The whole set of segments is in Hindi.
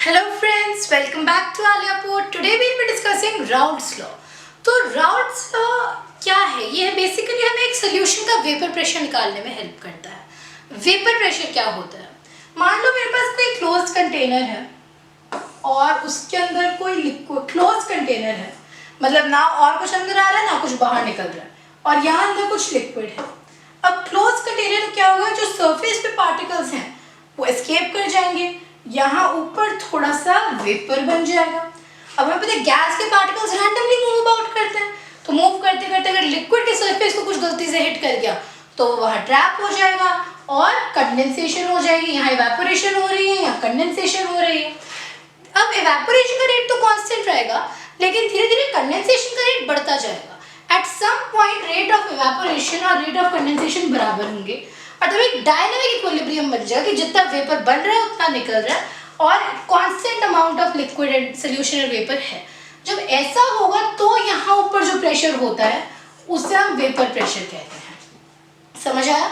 Hello friends, welcome back to Aliya port. Today we will be discussing Raoult's law. तो राउल्ट्स लॉ क्या है? ये बेसिकली हमें एक सोल्यूशन का वेपर प्रेशर निकालने में हेल्प करता है। वेपर प्रेशर क्या होता है? मान लो मेरे पास कोई क्लोज्ड कंटेनर है और उसके अंदर कोई लिक्विड, क्लोज्ड कंटेनर है मतलब ना और कुछ अंदर आ रहा है ना कुछ बाहर निकल रहा है, और यहाँ अंदर कुछ लिक्विड है। अब क्लोज्ड कंटेनर तो क्या होगा, जो सरफेस पे पार्टिकल्स हैं वो एस्केप कर जाएंगे, यहाँ ऊपर थोड़ा सा वेपर बन जाएगा। अब हमें पता है गैस के पार्टिकल्स रैंडमली मूव अबाउट करते हैं, तो मूव करते करते अगर लिक्विड के सरफेस को कुछ गलती से हिट कर गया तो वहाँ ट्रैप हो जाएगा और कंडेंसेशन हो जाएगी। यहाँ इवेपोरेशन हो रही है, यहाँ कंडेंसेशन हो रही है। अब इवेपोरेशन का रेट तो कांस्टेंट रहेगा, लेकिन धीरे धीरे कंडेंसेशन का रेट बढ़ता जाएगा। At some point rate of evaporation और रेट ऑफ कंडेंसेशन बराबर होंगे और तब एक डायनामिक इक्विलिब्रियम बन जाएगा कि जितना वेपर बन रहा है उतना निकल रहा है और constant amount of liquid and solution and vapour है। जब ऐसा होगा तो यहाँ ऊपर जो प्रेशर होता है उसे हम वेपर प्रेशर कहते हैं। समझ आया?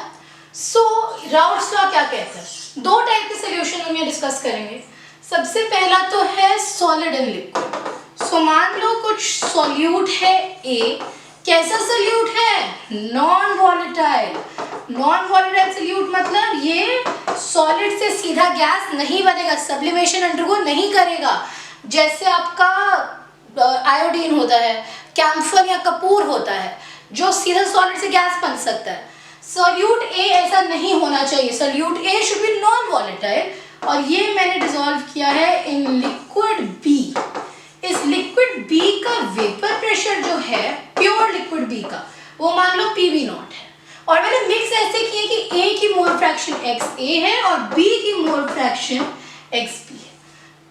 सो राउल्ट्स लॉ क्या कहता है? दो टाइप के सॉल्यूशन हम यहाँ डिस्कस करेंगे। सबसे पहला तो है सॉलिड एंड लिक्विड। सो मान लो कुछ सॉल्यूट है ए। कैसा सॉल्यूट है? Non volatile. Non volatile solute मतलब ये सॉलिड से सीधा गैस नहीं बनेगा, सब्लिमेशन अंडरगो नहीं करेगा। जैसे आपका आयोडीन होता है, कैम्फर या कपूर होता है, जो सीधा सॉलिड से गैस बन सकता है। सॉल्यूट ए ऐसा नहीं होना चाहिए। Solute A should be non volatile, और ये मैंने डिसॉल्व किया है इन लिक्विड बी। इस लिक्विड बी का वेपर प्रेशर जो है प्योर लिक्विड बी का, वो मान लो PV नॉट है, और मैंने मिक्स ऐसे किया कि A की मोल फ्रैक्शन XA है और B की मोल फ्रैक्शन XB है।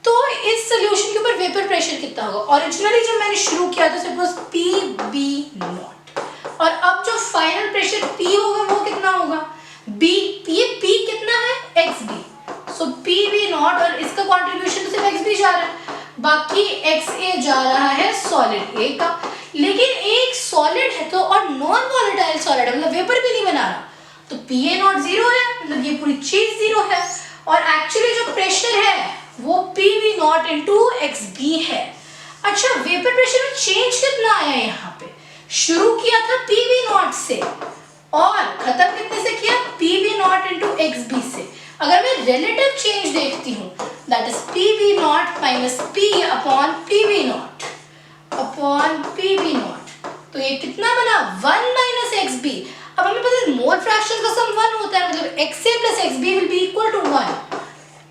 तो इस सोल्यूशन के ऊपर वेपर प्रेशर कितना होगा? ओरिजिनली जब मैंने शुरू किया था इट वाज PB नॉट, और अब जो फाइनल प्रेशर P होगा वो कितना होगा? B। ये P कितना है? XB। सो PB नॉट, और इसका कॉन्ट्रीब्यूशन तो सिर्फ XB जा रहा है, बाकी XA जा रहा है सॉलिड A का। लेकिन एक सॉलिड है तो, और नॉन वॉलेटाइल सॉलिड है मतलब वेपर भी नहीं बना रहा, तो PA नॉट जीरो है, मतलब ये पूरी चीज जीरो है। और एक्चुअली जो प्रेशर है वो PV नॉट इंटू XB है। अच्छा, वेपर प्रेशर में चेंज कितना आया यहाँ पे? शुरू किया था PV नॉट से और खत्म कितने से किया? PV नॉट इंटू XB से। अगर मैं रिलेटिव चेंज देखती हूँ, that is PV naught minus P upon PV not upon PV not, तो ये कितना बना? 1 माइनस XB। अब हमें पता है मोल फ्रैक्शन का सम 1 होता है, मतलब XA plus XB will be equal to 1।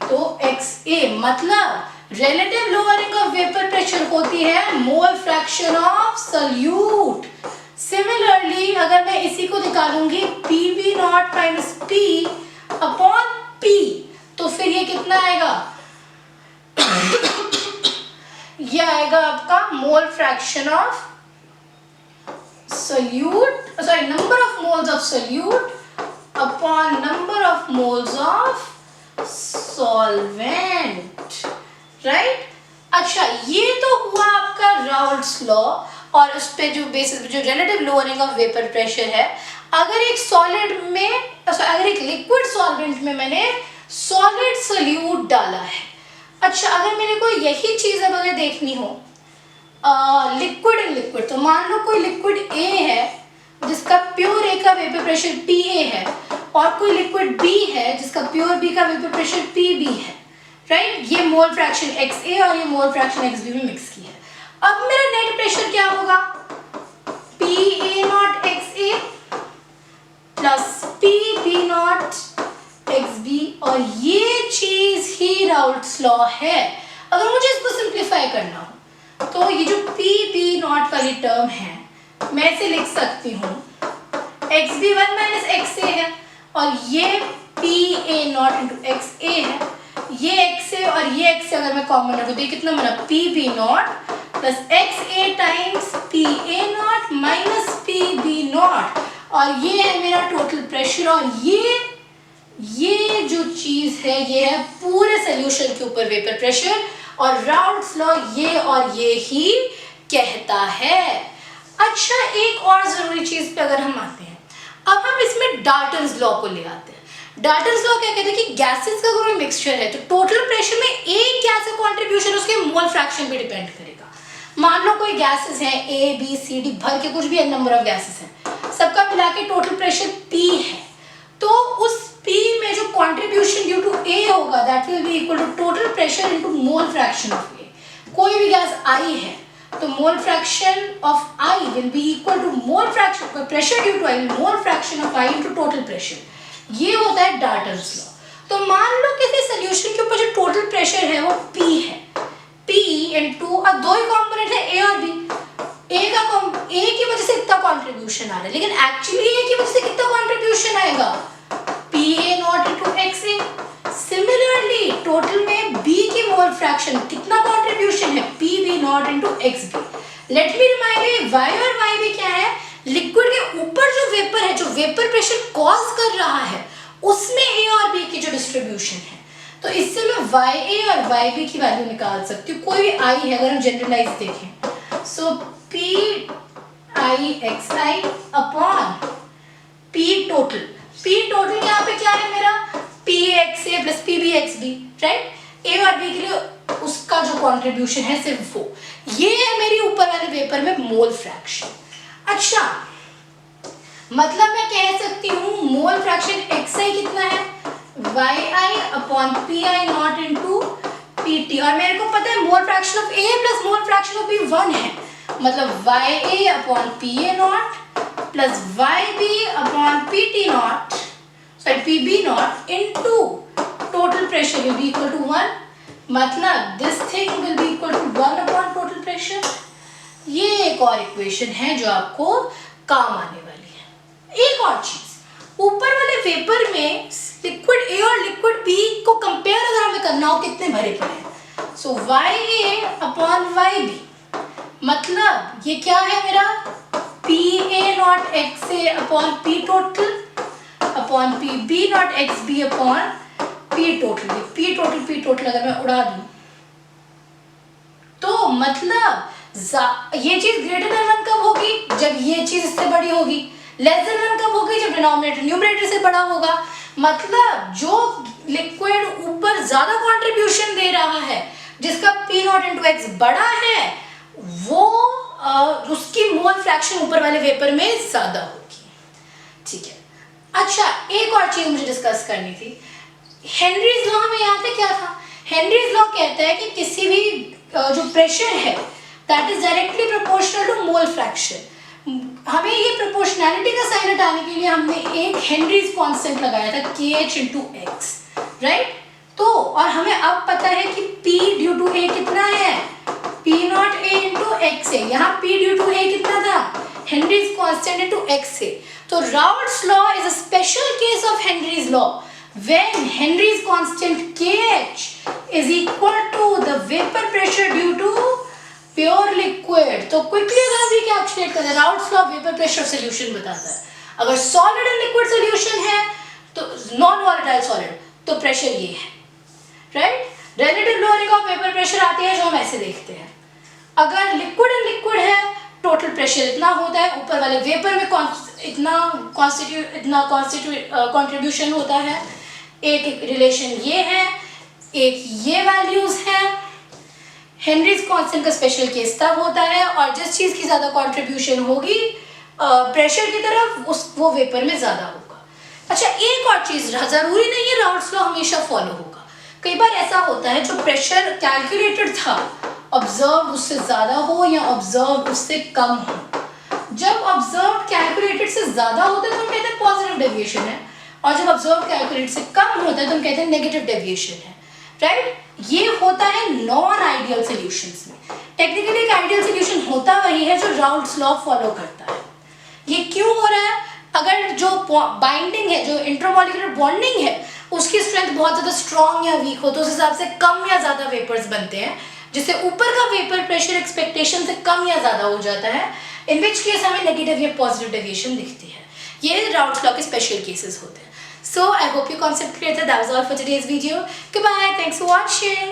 तो XA मतलब relative lowering of vapour pressure होती है mole fraction of solute. Similarly अगर मैं इसी को निकालूंगी PV naught minus P upon P, तो फिर ये कितना आएगा? ये आएगा आपका mole fraction of solute, sorry, number of moles of solute upon number of moles of solvent, right? अच्छा, ये तो हुआ आपका राउल्ट्स लॉ, और उस पे जो बेसिस जो relative lowering of vapour pressure है। अगर एक सॉलिड में, अगर एक लिक्विड सॉल्वेंट में मैंने सॉलिड सोल्यूट डाला है, अच्छा अगर मेरे को यही चीज अब अगर देखनी हो लिक्विड एंड लिक्विड, तो मान लो कोई लिक्विड A है जिसका प्योर A का वेपर प्रेशर PA है, और कोई लिक्विड B है जिसका प्योर B का वेपर प्रेशर PB है, राइट? ये मोल फ्रैक्शन XA और ये मोल फ्रैक्शन XB में मिक्स की है। अब मेरा नेट प्रेशर क्या होगा? PA not XA plus PB not XB, और ये चीज ही राउल्ट्स लॉ है। अगर मुझे इसको सिंप्लीफाई करना हो तो ये जो PB नॉट वाली टर्म है मैं इसे लिख सकती हूँ XB 1 माइनस XA है, और ये PA नॉट इंटू XA है। ये XA और ये XA अगर मैं कॉमन रखूँ तो ये कितना बना? PB not plus XA times PA not minus PB not, और ये है मेरा टोटल प्रेशर। और ये जो चीज है ये है पूरे सोल्यूशन के ऊपर वेपर प्रेशर, और राउल्ट्स लॉ ये और ये ही कहता है। अच्छा, एक और जरूरी चीज पे अगर हम आते हैं, अब हम इसमें डाल्टन्स लॉ को ले आते हैं। डाल्टन्स लॉ क्या कहते हैं कि गैसेस का कोई मिक्सचर है तो टोटल प्रेशर में एक गैस का कंट्रीब्यूशन उसके मोल फ्रैक्शन पे डिपेंड करेगा। मान लो कोई गैसेस हैं ए बी सी डी भर के कुछ भी नंबर ऑफ गैसेस हैं, सबका मिला के टोटल प्रेशर P है, तो उस P में जो कंट्रीब्यूशन ड्यू टू A होगा that will be equal to total pressure into mole fraction of A। कोई भी गैस I है तो mole fraction of I will be equal to mole fraction pressure due to I mole fraction of I into total pressure. ये होता है डाल्टन्स लॉ। तो मान लो किसी सॉल्यूशन के ऊपर जो टोटल प्रेशर है वो P है, P इनटू अब दो ही कंपोनेंट है A और B। A की वजह से इतना कंट्रीब्यूशन आ रहा है, लेकिन एक्चुअली A की वजह से कितना कंट्रीब्यूशन आएगा PA not into XA। Similarly total में B की मोल फ्रैक्शन कितना कंट्रीब्यूशन है PB naught into XB। Let me remind you Y और YB क्या है, लिक्विड के ऊपर जो वेपर है, जो वेपर प्रेशर कॉज कर रहा है उसमें A और B की जो डिस्ट्रीब्यूशन है, तो इससे मैं YA और YB की वैल्यू निकाल सकती हूँ। कोई भी I है अगर हम जनरलाइज देखें, सो PIXI upon P total. P total यहाँ पे क्या है मेरा PXA plus PBXB, right. A और B के लिए उसका जो कंट्रीब्यूशन है सिर्फ वो, ये है मेरी ऊपर वाले वेपर में मोल फ्रैक्शन। अच्छा, मतलब मैं कह सकती हूँ मोल फ्रैक्शन XI कितना है YI upon PI naught into PT, और मेरे को पता है mole fraction of A plus mole fraction of B 1 है, मतलब YA upon PA naught plus YB upon PT naught sorry PB naught into total pressure will be equal to 1, मतलब this thing will be equal to 1 upon total pressure. ये एक और इक्वेशन है जो आपको काम आने वाली है। एक और चीज, ऊपर वाले वेपर में लिक्विड A और लिक्विड B को कंपेयर अगर हमें करना हो कितने भरे पड़े हैं, सो YA अपॉन YB, मतलब ये क्या है मेरा PA not XA upon P total upon PB not XB upon P total. P total अगर मैं उड़ा दूं तो मतलब ये चीज ग्रेटर देन 1 कब होगी, जब ये चीज इससे बड़ी होगी। लेस देन 1 कब होगी, जब डिनोमिनेटर न्यूमरेटर से बड़ा होगा। मतलब जो लिक्विड ऊपर ज्यादा कंट्रीब्यूशन दे रहा है, जिसका P नॉट इनटू X बड़ा है, वो उसकी मोल फ्रैक्शन ऊपर वाले वेपर में ज्यादा होगी। ठीक है, अच्छा एक और चीज मुझे डिस्कस करनी थी। हेनरीज लॉ हमें याद है क्या था? हेनरीज लॉ कहता है कि किसी भी जो प्रेशर है that is directly proportional to mole fraction. हमें ये प्रोपोर्शनैलिटी का साइन हटाने के लिए हमने एक हेनरीज कांस्टेंट लगाया था KH इनटू X, राइट। तो और हमें अब पता है कि P ड्यू टू A कितना है, P not A into XA। यहाँ P ड्यू टू A कितना था, हेनरीज कांस्टेंट इनटू XA। तो Raoult's law is a special case of Henry's law when Henry's constant KH is equal to the vapor pressure due to pure liquid। तो क्विकली अगर हम रिकैप्चुलेट करें, Raoult's law vapour pressure solution बताता है। अगर सॉलिड एंड लिक्विड सॉल्यूशन है तो नॉन वॉलेटाइल सॉलिड, तो प्रेशर ये है, right. Relative lowering of vapour pressure आती है जो हम ऐसे देखते हैं। अगर लिक्विड एंड लिक्विड है टोटल प्रेशर इतना होता है, ऊपर वाले वेपर में इतना कंट्रीब्यूशन होता है। एक रिलेशन ये है, एक ये वैल्यूज है। हेनरीज कांस्टेंट का स्पेशल केस तब होता है और जिस चीज की ज्यादा कंट्रीब्यूशन होगी प्रेशर की तरफ, वो वेपर में ज्यादा होगा। अच्छा एक और चीज, जरूरी नहीं है राउल्ट्स लॉ हमेशा फॉलो होगा। कई बार ऐसा होता है जो प्रेशर कैलकुलेटेड था ऑब्जर्व उससे ज्यादा हो या ऑब्जर्व उससे कम हो। जब ऑब्जर्व कैलकुलेटेड से ज्यादा होता है तो हम कहते हैं पॉजिटिव डेविएशन है, और जब ऑब्जर्व कैलकुलेट से कम होता है तो हम कहते हैं नेगेटिव डेविएशन है, राइट। ये होता है नॉन आइडियल सॉल्यूशंस में। टेक्निकली एक आइडियल सॉल्यूशन होता वही है जो राउल्ट्स लॉ फॉलो करता है। ये क्यों हो रहा है? अगर जो बाइंडिंग है, जो इंट्रामॉलिक्यूलर बॉन्डिंग है, उसकी स्ट्रेंथ बहुत ज्यादा स्ट्रॉन्ग या वीक हो तो उस हिसाब से कम या ज्यादा वेपर्स बनते हैं, जिससे ऊपर का वेपर प्रेशर एक्सपेक्टेशन से कम या ज्यादा हो जाता है, इन विच केस हमें नेगेटिव या पॉजिटिव डेविएशन दिखती है। ये राउल्ट्स लॉ के स्पेशल केसेस होते हैं। So I hope your concept clear. That was all for today's video. Goodbye. Thanks for watching.